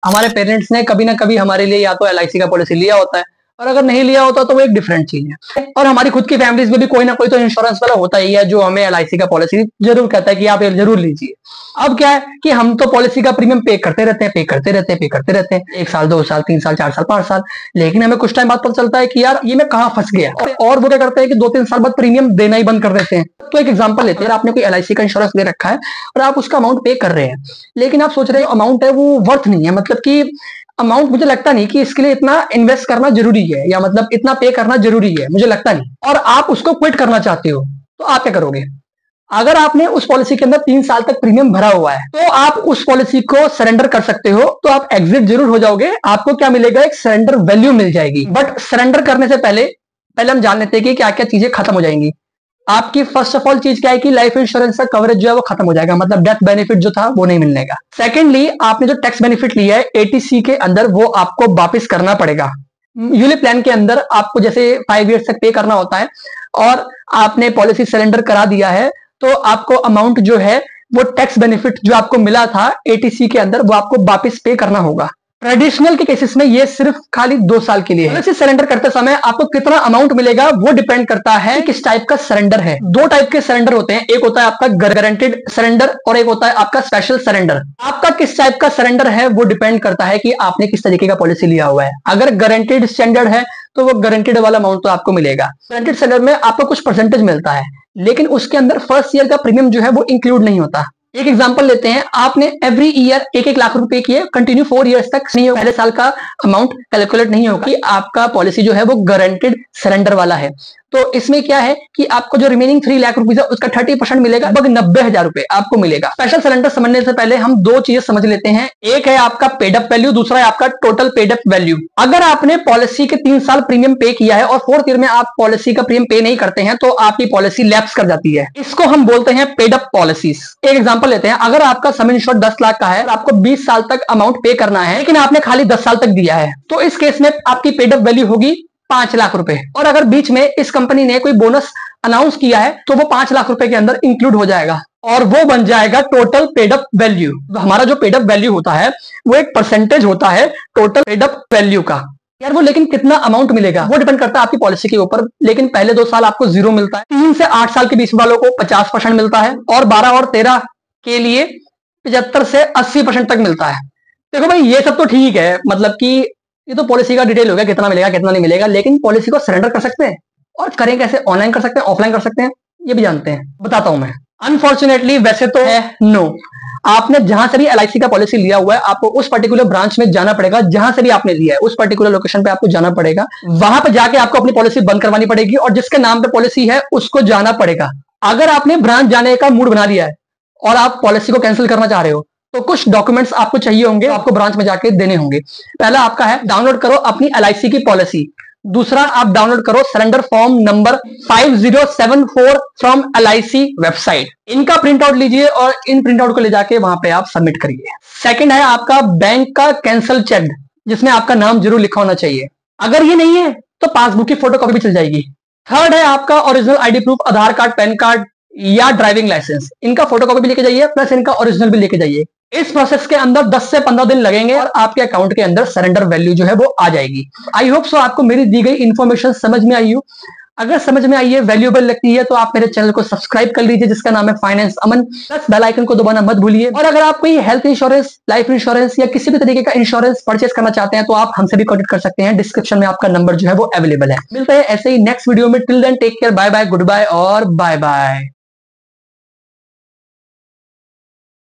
हमारे पेरेंट्स ने कभी ना कभी हमारे लिए या तो एलआईसी का पॉलिसी लिया होता है, और अगर नहीं लिया होता तो वो एक डिफरेंट चीज है। और हमारी खुद की फैमिलीज में भी कोई ना कोई तो इंश्योरेंस वाला होता ही है जो हमें एलआईसी का पॉलिसी जरूर कहता है कि आप ये जरूर लीजिए। अब क्या है कि हम तो पॉलिसी का प्रीमियम पे करते रहते हैं, पे करते रहते हैं, पे करते रहते हैं, 1 साल, 2 साल, 3 साल, 4 साल, 5 साल, लेकिन हमें कुछ टाइम बाद पता चलता है कि यार ये मैं कहाँ फंस गया। और वो क्या करते हैं कि 2-3 साल बाद प्रीमियम देना ही बंद कर देते हैं। तो एक एग्जांपल लेते हैं, आपने कोई एलआईसी का इंश्योरेंस ले रखा है और आप उसका अमाउंट पे कर रहे हैं, लेकिन आप सोच रहे हो अमाउंट है वो वर्थ नहीं है, मतलब कि अमाउंट मुझे लगता नहीं कि इसके लिए इतना इन्वेस्ट करना जरूरी है, या मतलब इतना पे करना जरूरी है, मुझे लगता नहीं, और आप उसको क्विट करना चाहते हो, तो आप क्या करोगे? अगर आपने उस पॉलिसी के अंदर 3 साल तक प्रीमियम भरा हुआ है तो आप उस पॉलिसी को सरेंडर कर सकते हो, तो आप एग्जिट जरूर हो जाओगे, आपको क्या मिलेगा? एक सरेंडर वैल्यू मिल जाएगी। बट सरेंडर करने से पहले पहले हम जान लेते हैं कि क्या क्या चीजें खत्म हो जाएंगी। आपकी फर्स्ट ऑफ ऑल चीज क्या है कि लाइफ इंश्योरेंस का कवरेज जो है वो खत्म हो जाएगा, मतलब डेथ बेनिफिट जो था वो नहीं मिलने का। सेकेंडली, आपने जो टैक्स बेनिफिट लिया है एटीसी के अंदर वो आपको वापस करना पड़ेगा। यूलिप प्लान के अंदर आपको जैसे 5 ईयर्स तक पे करना होता है, और आपने पॉलिसी सरेंडर करा दिया है तो आपको अमाउंट जो है वो टैक्स बेनिफिट जो आपको मिला था एटीसी के अंदर वो आपको वापस पे करना होगा। ट्रेडिशनल के केसेस में ये सिर्फ खाली 2 साल के लिए है। पॉलिसी सरेंडर करते समय आपको कितना अमाउंट मिलेगा वो डिपेंड करता है किस टाइप का सरेंडर है। 2 टाइप के सरेंडर होते हैं, एक होता है आपका गारंटेड सरेंडर और एक होता है आपका स्पेशल सरेंडर। आपका किस टाइप का सरेंडर है वो डिपेंड करता है कि आपने किस तरीके का पॉलिसी लिया हुआ है। अगर गारंटेड स्टैंडर्ड है तो वो गारंटेड वाला अमाउंट तो आपको मिलेगा। गारंटेड सरेंडर में आपको कुछ परसेंटेज मिलता है, लेकिन उसके अंदर फर्स्ट ईयर का प्रीमियम जो है वो इंक्लूड नहीं होता। एक एग्जांपल लेते हैं, आपने एवरी ईयर 1-1 लाख रुपए किए कंटिन्यू 4 इयर्स तक, नहीं पहले साल का अमाउंट कैलकुलेट नहीं होगा कि आपका पॉलिसी जो है वो गारंटेड सरेंडर वाला है। तो इसमें क्या है कि आपको जो रिमेनिंग 3 लाख रुपीज है उसका 30% मिलेगा, लगभग 90,000 रुपए आपको मिलेगा। स्पेशल सरेंडर समझने से पहले हम 2 चीजें समझ लेते हैं, एक है आपका पेड अप वैल्यू, दूसरा है आपका टोटल पेड अप वैल्यू। अगर आपने पॉलिसी के 3 साल प्रीमियम पे किया है और 4th ईयर में आप पॉलिसी का प्रीमियम पे नहीं करते हैं तो आपकी पॉलिसी लैप्स कर जाती है, इसको हम बोलते हैं पेड अप पॉलिसीज। एक एग्जांपल लेते हैं, अगर आपका सम इंश्योर्ड 10 लाख का है, आपको 20 साल तक अमाउंट पे करना है, लेकिन आपने खाली 10 साल तक दिया है, तो इस केस में आपकी पेड अप वैल्यू होगी 5 लाख रुपए। और अगर बीच में इस कंपनी ने कोई बोनस अनाउंस किया है तो वो 5 लाख रुपए के अंदर इंक्लूड हो जाएगा और वो बन जाएगा टोटल पेड अप वैल्यू। तो हमारा जो पेड अप वैल्यू होता है वो एक परसेंटेज होता है टोटल पेड अप वैल्यू का। यार वो लेकिन कितना अमाउंट मिलेगा वो डिपेंड करता है आपकी पॉलिसी के ऊपर, लेकिन पहले 2 साल आपको 0 मिलता है, 3 से 8 साल के बीच वालों को 50% मिलता है, और 12 और 13 के लिए 75 से 80% तक मिलता है। देखो भाई ये सब तो ठीक है, मतलब कि ये तो पॉलिसी का डिटेल हो गया, कितना मिलेगा कितना नहीं मिलेगा, लेकिन पॉलिसी को सरेंडर कर सकते हैं, और करें कैसे? ऑनलाइन कर सकते हैं, ऑफलाइन कर सकते हैं, ये भी जानते हैं, बताता हूं मैं। अनफॉर्चुनेटली वैसे तो है नो, आपने जहां से भी एलआईसी का पॉलिसी लिया हुआ है आपको उस पर्टिकुलर ब्रांच में जाना पड़ेगा, जहां से भी आपने लिया है उस पर्टिकुलर लोकेशन पे आपको जाना पड़ेगा, वहां पे जाके आपको अपनी पॉलिसी बंद करवानी पड़ेगी, और जिसके नाम पे पॉलिसी है उसको जाना पड़ेगा। अगर आपने ब्रांच जाने का मूड बना लिया है और आप पॉलिसी को कैंसिल करना चाह रहे हो तो कुछ डॉक्यूमेंट्स आपको चाहिए होंगे, आपको ब्रांच में जाके देने होंगे। पहला आपका है डाउनलोड करो अपनी एलआईसी की पॉलिसी, दूसरा आप डाउनलोड करो surrender form number 5074 from LIC website. इनका प्रिंट आउट लीजिए और इन प्रिंट आउट को ले जाके वहां पे आप सबमिट करिए। सेकंड है आपका बैंक का कैंसल चेक, जिसमें आपका नाम जरूर लिखा होना चाहिए, अगर ये नहीं है तो पासबुक की फोटोकॉपी भी चल जाएगी। थर्ड है आपका ओरिजिनल आईडी प्रूफ, आधार कार्ड, पैन कार्ड या ड्राइविंग लाइसेंस, इनका फोटोकॉपी भी लेके जाइए, प्लस इनका ओरिजिनल भी लेके जाइए। इस प्रोसेस के अंदर 10 से 15 दिन लगेंगे और आपके अकाउंट के अंदर सरेंडर वैल्यू जो है वो आ जाएगी। आई होप सो आपको मेरी दी गई इंफॉर्मेशन समझ में आई हो। अगर समझ में आई है, वैल्यूएबल लगती है, तो आप मेरे चैनल को सब्सक्राइब कर लीजिए जिसका नाम है फाइनेंस अमन, प्लस बेल आइकन को दबाना मत भूलिए। और अगर आप कोई हेल्थ इंश्योरेंस, लाइफ इंश्योरेंस या किसी भी तरीके का इंश्योरेंस परचेस करना चाहते हैं तो आप हमसे भी कॉन्टेक्ट कर सकते हैं, डिस्क्रिप्शन में आपका नंबर जो है वो अवेलेबल है। मिलते हैं ऐसे ही नेक्स्ट वीडियो में, till then take care, bye bye, good bye और बाय बाय।